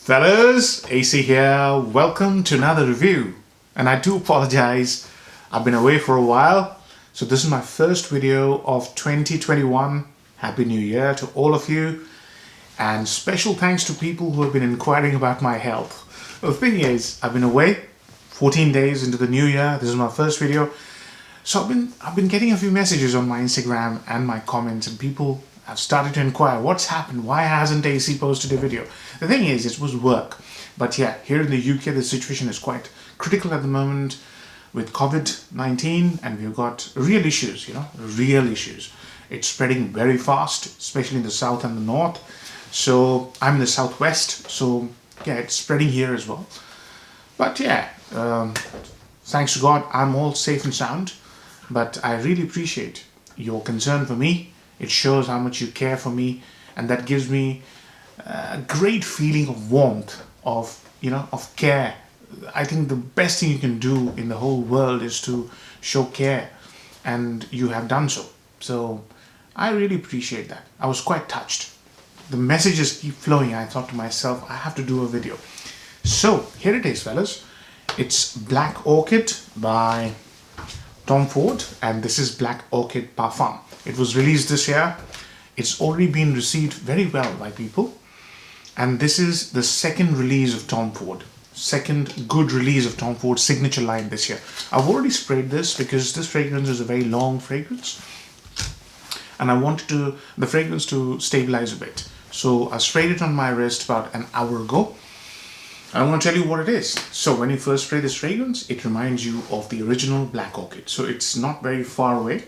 Fellas, AC here. Welcome to another review. And I do apologize, I've been away for a while. So this is my first video of 2021. Happy New Year to all of you. And special thanks to people who have been inquiring about my health. The thing is, I've been away 14 days into the new year. This is my first video. So I've been getting a few messages on my Instagram and my comments, and people have started to inquire what's happened, why hasn't AC posted a video. The thing is, it was work, but yeah, here in the UK the situation is quite critical at the moment with COVID-19, and we've got real issues, real issues. It's spreading very fast, especially in the south and the north. So I'm in the southwest, so yeah, it's spreading here as well. But yeah, thanks to God, I'm all safe and sound. But I really appreciate your concern for me. It shows how much you care for me, and that gives me a great feeling of warmth, of care. I think the best thing you can do in the whole world is to show care, and you have done so. So I really appreciate that. I was quite touched. The messages keep flowing. I thought to myself, I have to do a video. So here it is, fellas. It's Black Orchid by Tom Ford, and this is Black Orchid Parfum. It was released this year. It's already been received very well by people, and this is the second release of Tom Ford, second good release of Tom Ford's signature line this year. I've already sprayed this because this fragrance is a very long fragrance, and I wanted the fragrance to stabilize a bit. So I sprayed it on my wrist about an hour ago. I want to tell you what it is. So when you first spray this fragrance, it reminds you of the original Black Orchid. So it's not very far away,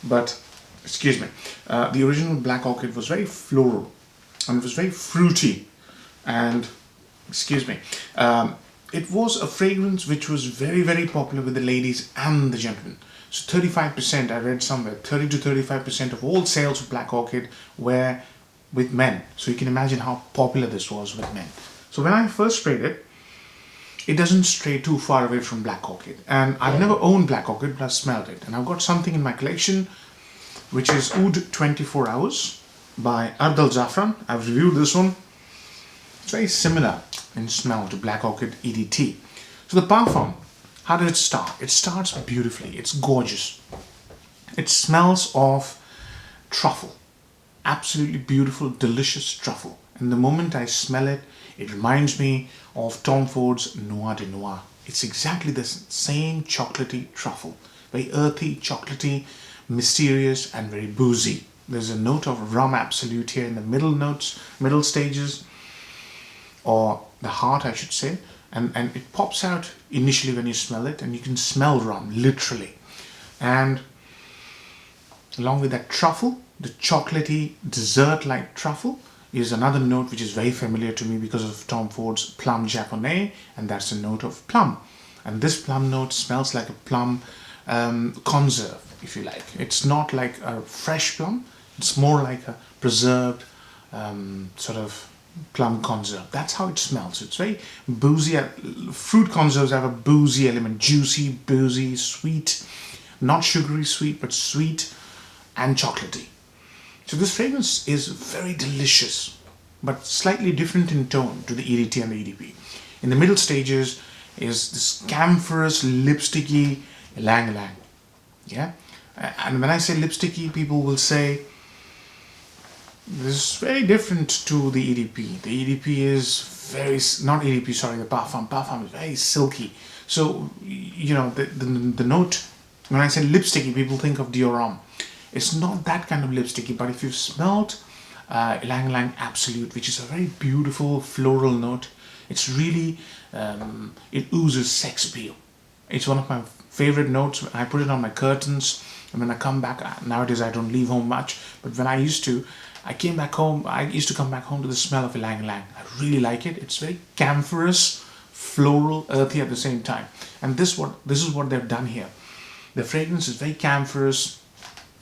but excuse me, the original Black Orchid was very floral and it was very fruity, and it was a fragrance which was very, very popular with the ladies and the gentlemen. So 35%, I read somewhere, 30 to 35% of all sales of Black Orchid were with men. So you can imagine how popular this was with men. So when I first sprayed it, it doesn't stray too far away from Black Orchid. And I've never owned Black Orchid, but I've smelled it. And I've got something in my collection, which is Oud 24 Hours by Untitled Chapter. I've reviewed this one. It's very similar in smell to Black Orchid EDT. So the parfum, how did it start? It starts beautifully. It's gorgeous. It smells of truffle. Absolutely beautiful, delicious truffle. And the moment I smell it, it reminds me of Tom Ford's Noir de Noir. It's exactly the same chocolatey truffle. Very earthy, chocolatey, mysterious, and very boozy. There's a note of rum absolute here in the middle stages, or the heart, I should say. And it pops out initially when you smell it, and you can smell rum, literally. And along with that truffle, the chocolatey, dessert-like truffle, is another note which is very familiar to me because of Tom Ford's Plum Japonais, and that's a note of plum. And this plum note smells like a plum conserve, if you like. It's not like a fresh plum, it's more like a preserved sort of plum conserve. That's how it smells. It's very boozy. Fruit conserves have a boozy element, juicy, boozy, sweet, not sugary sweet, but sweet and chocolatey. So this fragrance is very delicious, but slightly different in tone to the EDT and the EDP. In the middle stages is this camphorous, lipsticky ylang ylang. Yeah? And when I say lipsticky, people will say, this is very different to the EDP. The EDP is the parfum. Parfum is very silky. So, the note, when I say lipsticky, people think of Dior. It's not that kind of lipsticky, but if you've smelled Ylang Ylang Absolute, which is a very beautiful floral note, it's really, it oozes sex appeal. It's one of my favorite notes. I put it on my curtains, and when I come back, nowadays I don't leave home much, but when I used to, I used to come back home to the smell of Ylang Ylang. I really like it. It's very camphorous, floral, earthy at the same time. And this is what they've done here. The fragrance is very camphorous.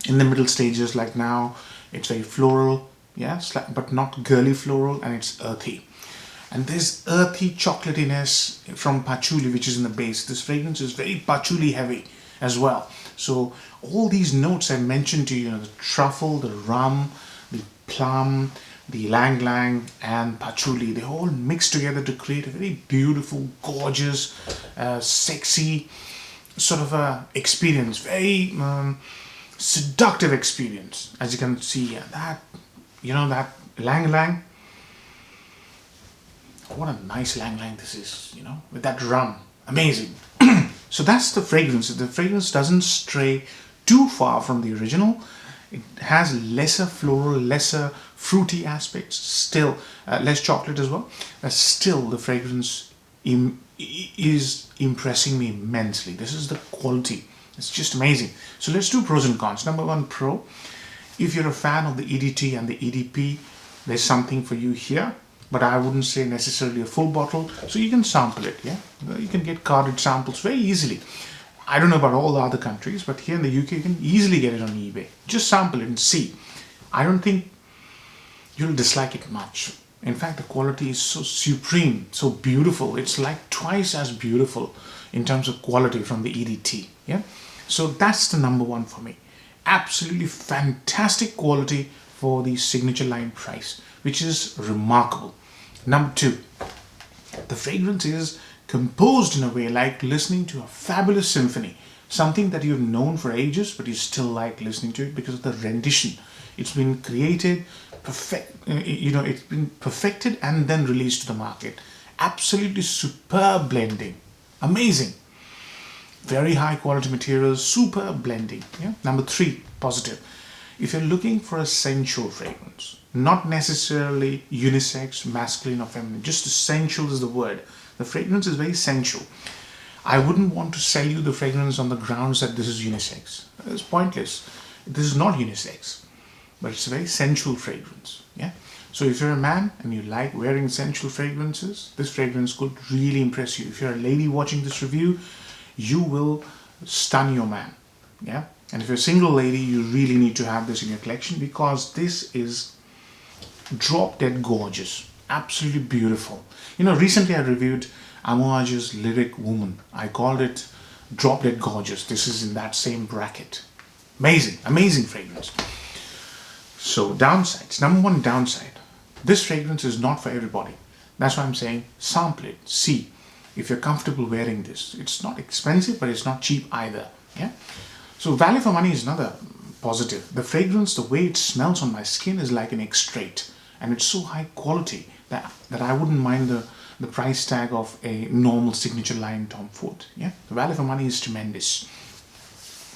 In the middle stages, like now, it's very floral, but not girly floral, and it's earthy. And there's earthy chocolatiness from patchouli, which is in the base. This fragrance is very patchouli heavy as well. So all these notes I mentioned to you, the truffle, the rum, the plum, the Lang Lang and Patchouli, they all mix together to create a very beautiful, gorgeous, sexy sort of a experience, very seductive experience. As you can see here, that, that Lang Lang, what a nice Lang Lang this is, with that rum, amazing. So that's the fragrance. The fragrance doesn't stray too far from the original. It has lesser floral, lesser fruity aspects, still less chocolate as well. Still, the fragrance is impressing me immensely. This is the quality. It's just amazing. So let's do pros and cons. Number one pro, if you're a fan of the EDT and the EDP, there's something for you here. But I wouldn't say necessarily a full bottle. So you can sample it, yeah? You can get carded samples very easily. I don't know about all the other countries, but here in the UK, you can easily get it on eBay. Just sample it and see. I don't think you'll dislike it much. In fact, the quality is so supreme, so beautiful. It's like twice as beautiful in terms of quality from the EDT, yeah? So that's the number one for me. Absolutely fantastic quality for the signature line price, which is remarkable. Number two, the fragrance is composed in a way like listening to a fabulous symphony, something that you've known for ages, but you still like listening to it because of the rendition. It's been created, it's been perfected and then released to the market. Absolutely superb blending, amazing. Very high quality materials, superb blending. Yeah. Number three, positive. If you're looking for a sensual fragrance, not necessarily unisex, masculine or feminine, just sensual is the word. The fragrance is very sensual. I wouldn't want to sell you the fragrance on the grounds that this is unisex. It's pointless. This is not unisex, but it's a very sensual fragrance. Yeah. So if you're a man and you like wearing sensual fragrances, this fragrance could really impress you. If you're a lady watching this review, you will stun your man. Yeah. And if you're a single lady, you really need to have this in your collection because this is drop dead gorgeous. Absolutely beautiful. Recently I reviewed Amouage's Lyric Woman. I called it drop dead gorgeous. This is in that same bracket. Amazing, amazing fragrance. So downsides. Number one downside. This fragrance is not for everybody. That's why I'm saying sample it. See if you're comfortable wearing this. It's not expensive, but it's not cheap either. Yeah. So value for money is another positive. The fragrance, the way it smells on my skin is like an extrait. And it's so high quality that I wouldn't mind the price tag of a normal signature line Tom Ford. Yeah, the value for money is tremendous.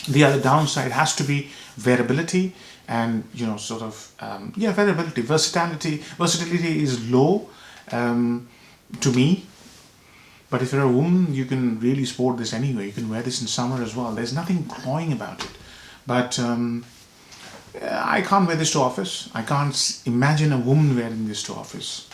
The other downside has to be wearability and variability, versatility. Versatility is low to me. But if you're a woman, you can really sport this anyway. You can wear this in summer as well. There's nothing cloying about it. But I can't wear this to office. I can't imagine a woman wearing this to office.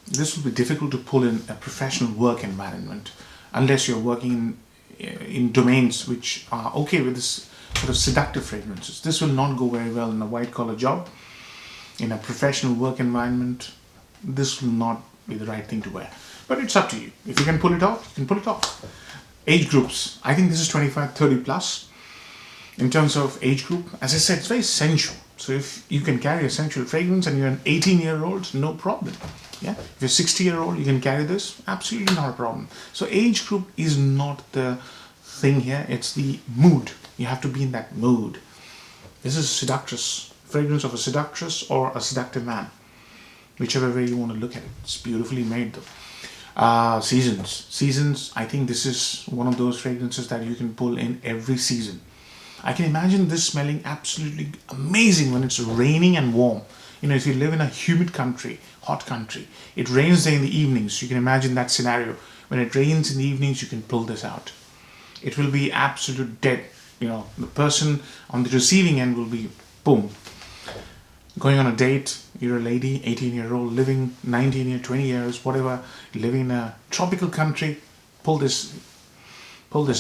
This will be difficult to pull in a professional work environment unless you're working in domains which are okay with this sort of seductive fragrances. This will not go very well in a white-collar job. In a professional work environment, this will not be the right thing to wear. But it's up to you. If you can pull it off, you can pull it off. Age groups. I think this is 25, 30 plus. In terms of age group, as I said, it's very sensual. So if you can carry a sensual fragrance and you're an 18-year-old, no problem. Yeah. If you're a 60-year-old, you can carry this. Absolutely not a problem. So age group is not the thing here. It's the mood. You have to be in that mood. This is a seductress. Fragrance of a seductress or a seductive man. Whichever way you want to look at it. It's beautifully made though. Seasons. I think this is one of those fragrances that you can pull in every season. I can imagine this smelling absolutely amazing when it's raining and warm. If you live in a humid country, hot country, it rains there in the evenings. You can imagine that scenario. When it rains in the evenings, you can pull this out. It will be absolute dead. The person on the receiving end will be boom. Going on a date, you're a lady, 18-year-old, living 19 years, 20 years, whatever, living in a tropical country, pull this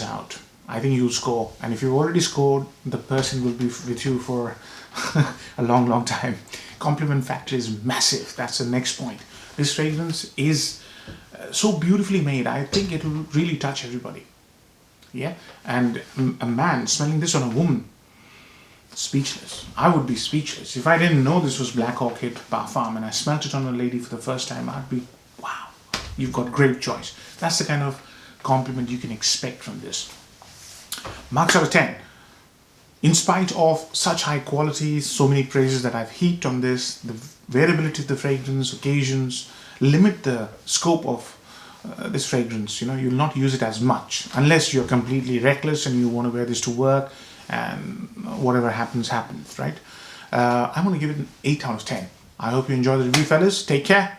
out. I think you'll score. And if you've already scored, the person will be with you for a long, long time. Compliment factor is massive. That's the next point. This fragrance is so beautifully made. I think it will really touch everybody. Yeah. And a man smelling this on a woman, speechless. I would be speechless. If I didn't know this was Black Orchid Parfum and I smelt it on a lady for the first time, I'd be, wow, you've got great choice. That's the kind of compliment you can expect from this. Marks out of 10. In spite of such high quality, so many praises that I've heaped on this, the variability of the fragrance, occasions, limit the scope of this fragrance. You'll not use it as much unless you're completely reckless and you want to wear this to work and whatever happens, right? I'm going to give it an 8 out of 10. I hope you enjoy the review, fellas. Take care.